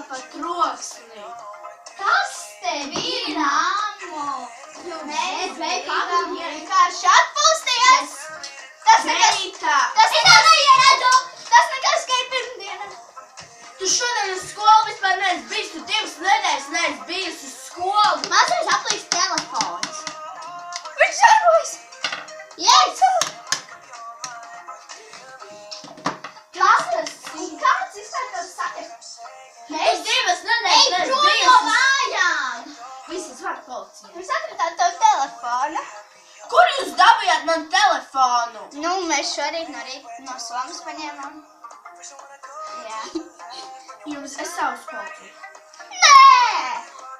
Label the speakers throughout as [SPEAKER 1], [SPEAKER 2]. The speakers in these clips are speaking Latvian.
[SPEAKER 1] pa troksni.
[SPEAKER 2] Kas tev ir, mammu?
[SPEAKER 1] Mēs
[SPEAKER 2] gribam vienkārši atpūsties. Tas
[SPEAKER 1] Meita!
[SPEAKER 2] neieredzu. Tas nekas, ka ir pirmdiena.
[SPEAKER 1] Tu šodien uz skolu vispār neesi bijis, tu 2 nedēļas neesi bijis uz skolu.
[SPEAKER 2] Mazliet aplīst telefons.
[SPEAKER 1] Viņš darbojas!
[SPEAKER 2] Yes! Kāds izstāstās sakars?
[SPEAKER 1] Tu 2 nedēļas
[SPEAKER 2] Ej
[SPEAKER 1] neesi
[SPEAKER 2] prom no
[SPEAKER 1] bijis uz...
[SPEAKER 2] mājām!
[SPEAKER 1] Visi zvana policija.
[SPEAKER 2] Jūs atradāt tavu telefonu?
[SPEAKER 1] Kur jūs dabujāt man telefonu?
[SPEAKER 2] Nu, mēs šorīt no Somas paņēmām. Jā.
[SPEAKER 1] Jums es savus policiju.
[SPEAKER 2] Nē!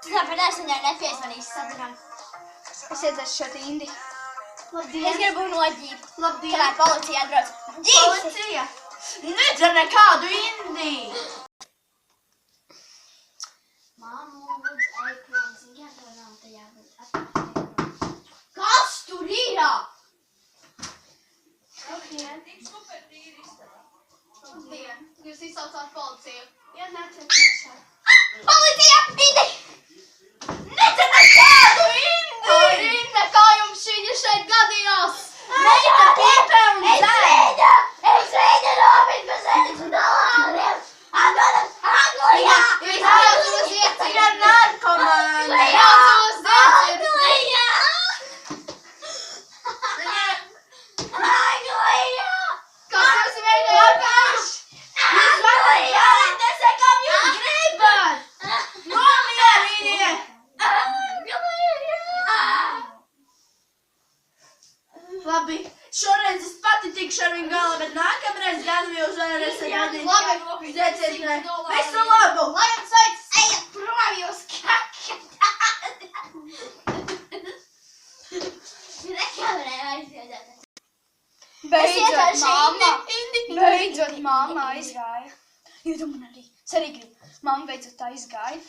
[SPEAKER 2] Tu tāpēc es viņai nepiezvanīšu sadaram. Es iedzēšu šo tindi.
[SPEAKER 1] Labdien!
[SPEAKER 2] Es gribu noģīt.
[SPEAKER 1] Labdien!
[SPEAKER 2] Kamēr policija atbrauc.
[SPEAKER 1] Policija! Nedzer nekādu Indiju!
[SPEAKER 2] Māmu, lūdzu, ekrāns, un jāatradām tajā atpakaļ. Kas tur ir?
[SPEAKER 1] Labdien!
[SPEAKER 2] Labdien, jūs izsaucāt policiju.
[SPEAKER 1] Jā, nāciet iekšā.
[SPEAKER 2] Policija! Indi!
[SPEAKER 1] Nedzer nekādu Indiju!
[SPEAKER 2] Rinda, kā jums šī šeit gadījās?
[SPEAKER 1] Meita pīpē un dzēr!
[SPEAKER 2] Es viņu nomīt pa sēdus un dolāriem! Atdodat Anglijā!
[SPEAKER 1] Izbraucos ar narkomānu!
[SPEAKER 2] Anglijā! Anglijā! Kas jūs veidojat?
[SPEAKER 1] Jūs varat nesakām, jūs gribat! Nomieriniet! Labi, šoreiz es pati tikšu ar viņu galā, bet nākamreiz gan jūs varēsiet radīt.
[SPEAKER 2] Labi,
[SPEAKER 1] Zēciet, visu labu!
[SPEAKER 2] Lai jums veids, ejiet prom jūs kakatādi! Nekavarēju aiziedēt.
[SPEAKER 3] Beidzot, mamma aizgāja. Jo tu man arī, es arī gribu. Mamma beidzot tā izgāja.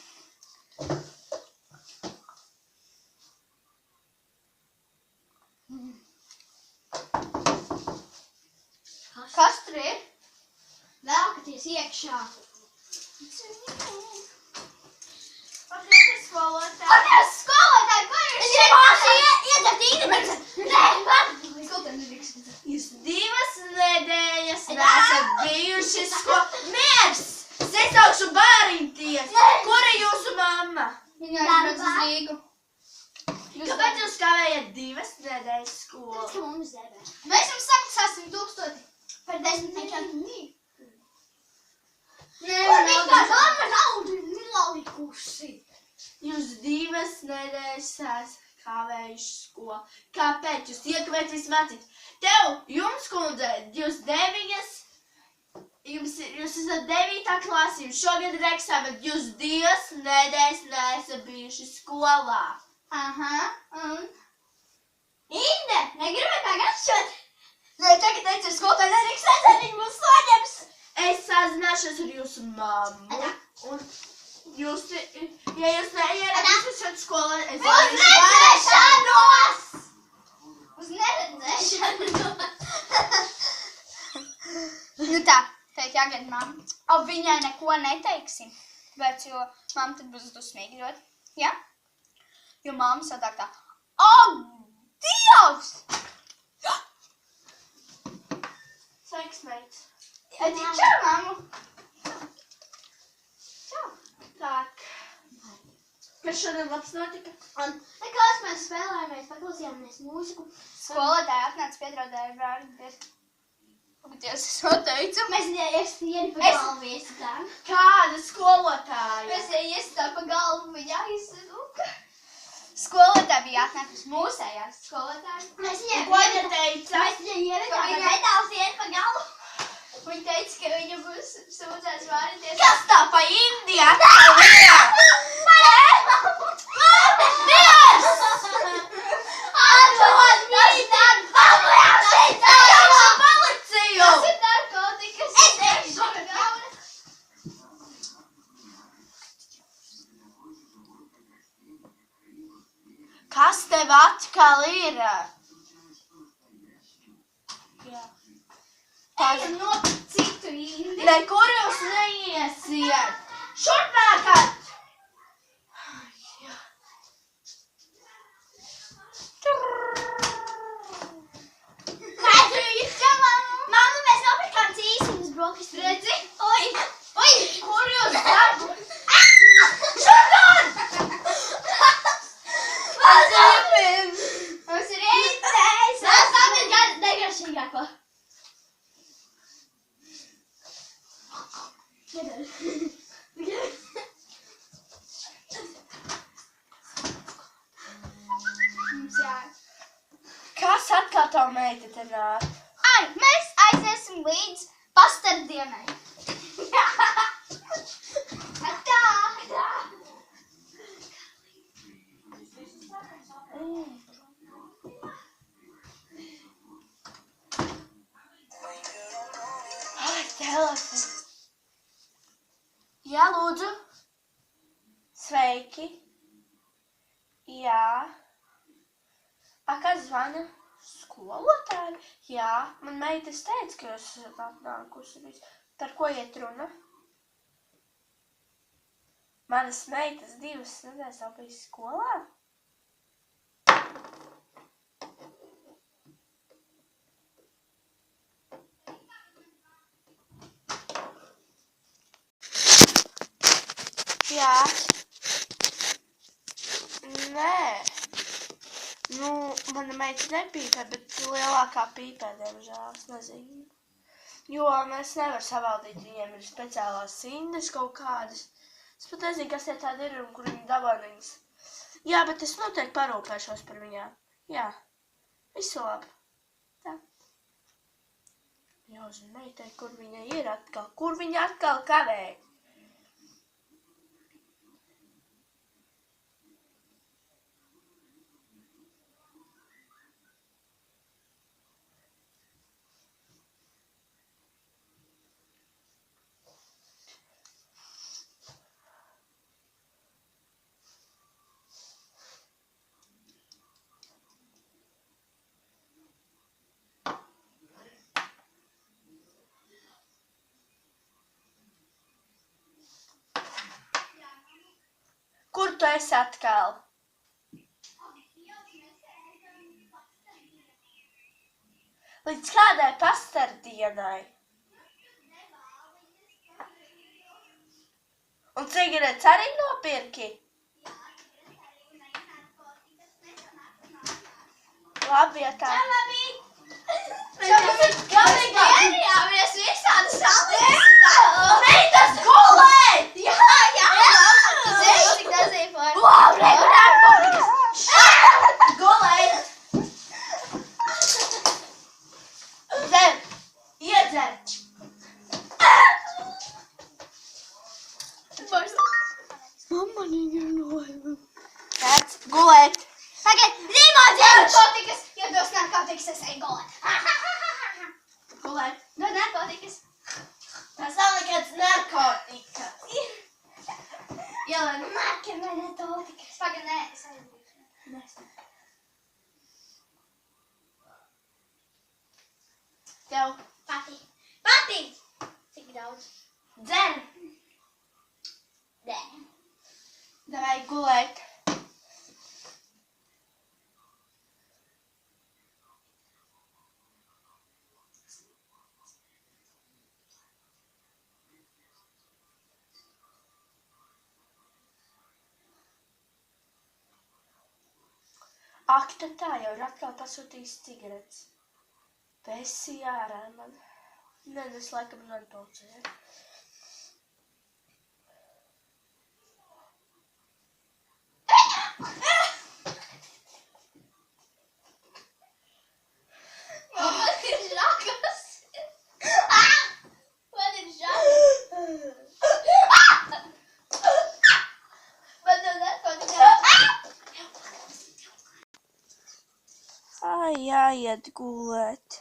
[SPEAKER 2] Kas tur ir? Velkaties iekšā.
[SPEAKER 1] Patieties skolotāji!
[SPEAKER 2] Patās skolotāji, ko jūs šeit paši iedzert īdamēks? Nē, man! Skolotāji nedrīkst.
[SPEAKER 1] Jūs 2 nedēļas nesat bijuši skolu... Miers! Es iesaukšu bāriņties! Kur ir jūsu mamma?
[SPEAKER 3] Viņa aizbrauc uz Rīgu.
[SPEAKER 1] Kāpēc jūs kavējat 2 nedēļas skolu?
[SPEAKER 2] Ka mums dēvē. Mēs jums samaksāsim 1000 par 10 nekādiem. Kur vispār mamma naudu ir nelikusi?
[SPEAKER 1] Jūs 2 nedēļas esat kavējuši skolu. Kāpēc jūs iekavējat visu mācīt? Jums, kundze, jūs esat 9. klasi, jums šogad ir eksāmeni, bet jūs 2 nedēļas neesat bijuši skolā.
[SPEAKER 2] Aha, un? Inde, negribat tagad šeit? Nē, tagad teicu, skolotāji nedrīkst redzēt, viņi mūs noņems.
[SPEAKER 1] Es sazināšos ar jūsu mammu. Un jūs, ja jūs neieradīsiet skolā, es
[SPEAKER 2] Uz redzēšanos! Uz neredzēšanos!
[SPEAKER 3] Nu tā, teikt jāgaida mamma. O, viņai neko neteiksim. Tāpēc, jo mamma tad būs dusmīgi ļoti. Ja? Jo mamma sadāk tā. O, Dievs!
[SPEAKER 1] Sveiks, meits.
[SPEAKER 3] Čau, mammu!
[SPEAKER 1] Tak. Kas šodien labs notika?
[SPEAKER 2] Nekās mēs spēlējāmies, paklausījāmies mūziku.
[SPEAKER 3] Skolotāji atnāca piedraudēja brāļi. Dievs, es to teicu.
[SPEAKER 2] Mēs viņai iestieni pa galvu iesitām.
[SPEAKER 1] Kāda skolotāja?
[SPEAKER 2] Mēs viņai iesitām pa galvu, viņa aizsūka.
[SPEAKER 3] Skolotāji bija atnākusi mūsējās skolotāji.
[SPEAKER 2] Mēs viņai
[SPEAKER 1] Ko viņa teica?
[SPEAKER 2] Mēs viņai ievedām, ka metāls iet pa galvu. Viņa teica, ka viņa būs sūdzēts vārīties.
[SPEAKER 1] Kas tā pa Indiju?
[SPEAKER 2] Atdod viņam! Atdod viņam!
[SPEAKER 1] Policiju!
[SPEAKER 2] Tas ir narkotikas! Es teikšu, ka galva!
[SPEAKER 1] Kas tev atkal ir?
[SPEAKER 2] Ejam no citu indi!
[SPEAKER 1] Nekur jūs neiesiet! Šurp nākat!
[SPEAKER 2] Mamma, mēs nopirkām cīsiņas brokastis.
[SPEAKER 1] Redzi?
[SPEAKER 2] Oi!
[SPEAKER 1] Oi, kur jūs darbu? Šurp! Mazāpien!
[SPEAKER 2] Mums ir rītēs! Mēs nopirkām negaršīgāko. Mums jā.
[SPEAKER 1] Kas atkal tavu meita te nāk?
[SPEAKER 3] Ai, mēs aiziesim līdz pastardienai.
[SPEAKER 2] Atā!
[SPEAKER 1] Ai, telefons. Jā, lūdzu. Sveiki. Jā. Kas zvana? Skolotāji? Jā, man meitas teica, ka jūs esat atnākusi. Par ko iet runa? Manas meitas 2 nedēļas nav bijis skolā? Jā. Nē. Nu, mana meita nepīpē, bet lielākā pīpē, diemžēl, es nezinu. Jo mēs nevar savaldīt, viņiem ir speciālās sindes kaut kādas. Es pat nezinu, kas tie tādi ir un kur viņi dabā viņas. Jā, bet es noteikti parūpēšos par viņām. Jā, visu labi. Tā. Jāzina meitai, kur viņa ir atkal. Kur viņa atkal kavē? Kur tu esi atkal? Līdz kādai pastardienai? Un cigaretes arī nopirki? Labi, ja tā.
[SPEAKER 2] Ierījāmies visādi salīdzi.
[SPEAKER 1] Meitas gulēt!
[SPEAKER 2] Jā! Zini, cik tas ir forši.
[SPEAKER 1] Labi, narkotikas! Gulēt! Dzer! Iedzer! Mamma negrunāja. Tēc, gulēt!
[SPEAKER 2] Tagad zīmodziņš! Narkotikas! Ja dos narkotikas, es eju gulēt.
[SPEAKER 1] Gulēt!
[SPEAKER 2] Dod narkotikas.
[SPEAKER 1] Tas nav nekāds narkotikas.
[SPEAKER 2] Ielēn. Marker vai narkotikas? Pagaid, nē, es aizbrīšu.
[SPEAKER 1] Tev
[SPEAKER 2] Patīk. Patīk! Cik daudz?
[SPEAKER 1] dzer!
[SPEAKER 2] Nē.
[SPEAKER 1] Davai gulēt! Ak, tad tā jau ir atkal pasūtījis cigaretes. Pesi ārā man. Nē, es laikam zvanu policijai.
[SPEAKER 2] Man ir žakas. Man ir žakas. Man ir narkotikas.
[SPEAKER 1] Ai, jāiet gulēt.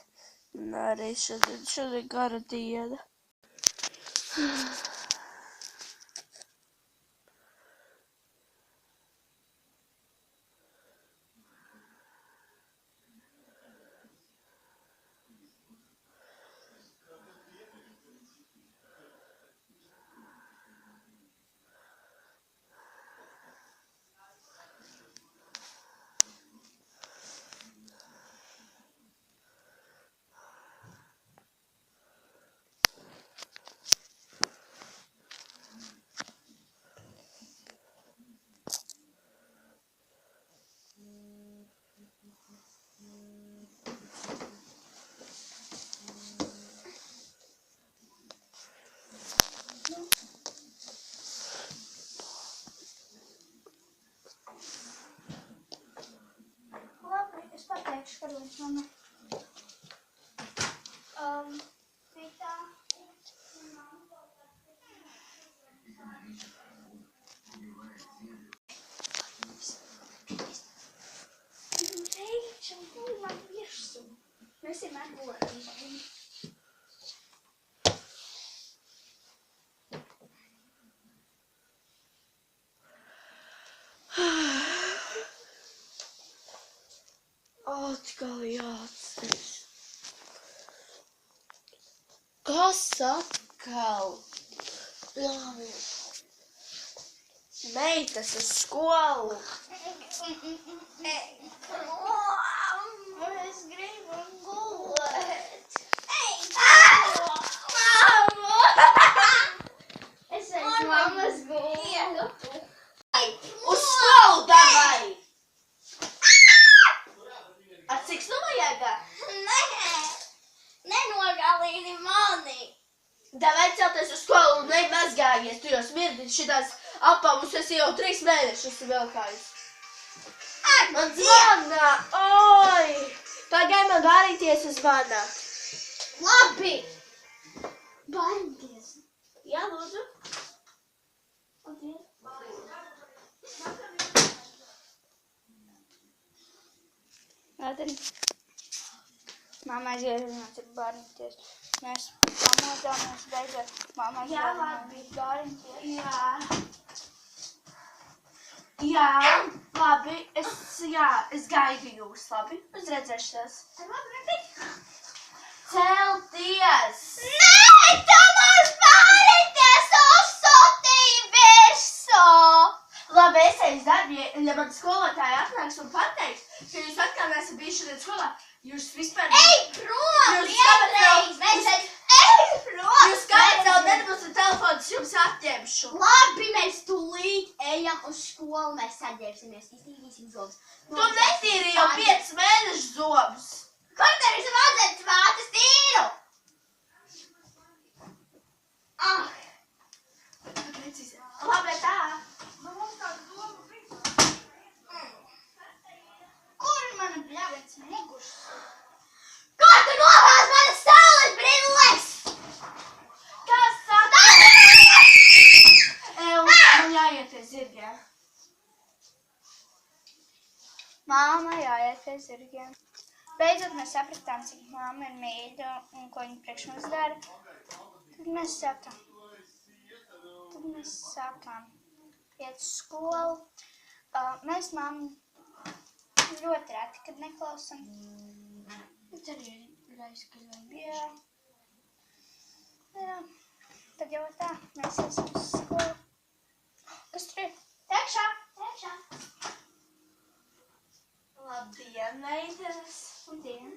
[SPEAKER 1] Un arī šodien gara diena.
[SPEAKER 2] Pitā. Rīčam, gulām virsū. Mēs vienmēr gulām.
[SPEAKER 1] Atkal jāatceras. Kas atkal? Meitas uz skolu.
[SPEAKER 2] Es gribu gulēt. Es esmu mammas gulēt.
[SPEAKER 1] Uz skolu davai! A cik novajagā?
[SPEAKER 2] Nenogalīni mani.
[SPEAKER 1] Davai celties uz skolu un nemazgājies. Tu jau smirdi šitās apamus esi jau 3 mēnešus vilkājis. Man zvana! Oi! Pagai man bārīties zvana.
[SPEAKER 2] Labi. Baities.
[SPEAKER 1] Jā, lūdzu.
[SPEAKER 3] Labi. Mamma aizgājās ar bārīties. Mēs pamodāmies beidzot. Mamma aizgājās bārīties.
[SPEAKER 1] Jā, labi. Es gaidu jūs, labi? Uz redzēšanos. Celties!
[SPEAKER 2] Nē, tu mums bārīties uzsūtīji virsū.
[SPEAKER 1] Labi, es eju uz darbu, ja man skolotāja atnāks un pateiks, ka jūs atkal neesat bijuši šodien skolā, jūs vispār...
[SPEAKER 2] Ej prom,
[SPEAKER 1] Jūs
[SPEAKER 2] vienreiz. Mēs ej prom.
[SPEAKER 1] Jūs kāpēc vēl nedabūsiet telefonus, jums atņemšu.
[SPEAKER 2] Labi, mēs tūlīt ejam uz skolu, mēs saģērbsimies, iztīrīsim zobus.
[SPEAKER 1] Tu netīri jau 5 mēnešu zobus.
[SPEAKER 2] Kur tev ir vajadzēts vātas tīru?
[SPEAKER 1] Labi, tā.
[SPEAKER 2] Kur ir mana bļavets muguras? Kā tu novāc manas saules brilles?
[SPEAKER 1] Kas saka? Man jāiet uz zirgiem.
[SPEAKER 3] Māma jāiet pie zirgiem. Beidzot mēs sapratām, cik māma ir mīļa un ko viņa priekš mums dara. Tad mēs sākām iet uz skolu. Mēs māmu ļoti reti, kad neklausam.
[SPEAKER 1] Bet arī reiz, kad vajag.
[SPEAKER 3] Jā. Jā. Tad jau tā, mēs esam uz skolu. Kas tur ir?
[SPEAKER 2] Tekšā, tekšā.
[SPEAKER 1] Labdien, meitas.
[SPEAKER 3] Labdien.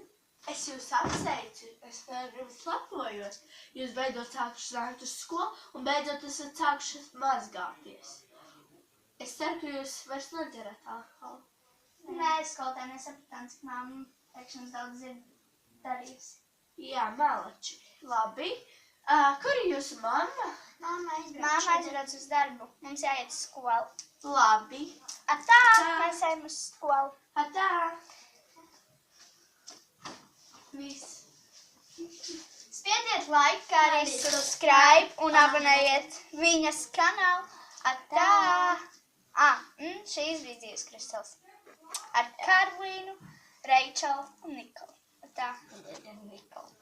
[SPEAKER 1] Es jūs apsveicu, es par jums lepojos. Jūs beidzot sākuši nākt uz skolu un beidzot esat sākuši mazgāties. Es ceru, ka jūs vairs nedzerat alkoholu.
[SPEAKER 3] Nē, skolotāji nesapratām, cik māma teikšanas daudz ir darījusi.
[SPEAKER 1] Jā, malači. Labi. Kur ir jūsu mamma?
[SPEAKER 3] Māma aizbrauc uz darbu. Mums jāiet uz skolu.
[SPEAKER 1] Labi.
[SPEAKER 3] Atā, mēs ejam uz skolu.
[SPEAKER 1] Atā. Viss.
[SPEAKER 3] Spiediet laiku, kā arī subscribe un abonējiet viņas kanālu. Atā. Šīs bija dzīves kristals. Ar Karolīnu, Reičelu un Nikolu. Atā.
[SPEAKER 1] Nikolu.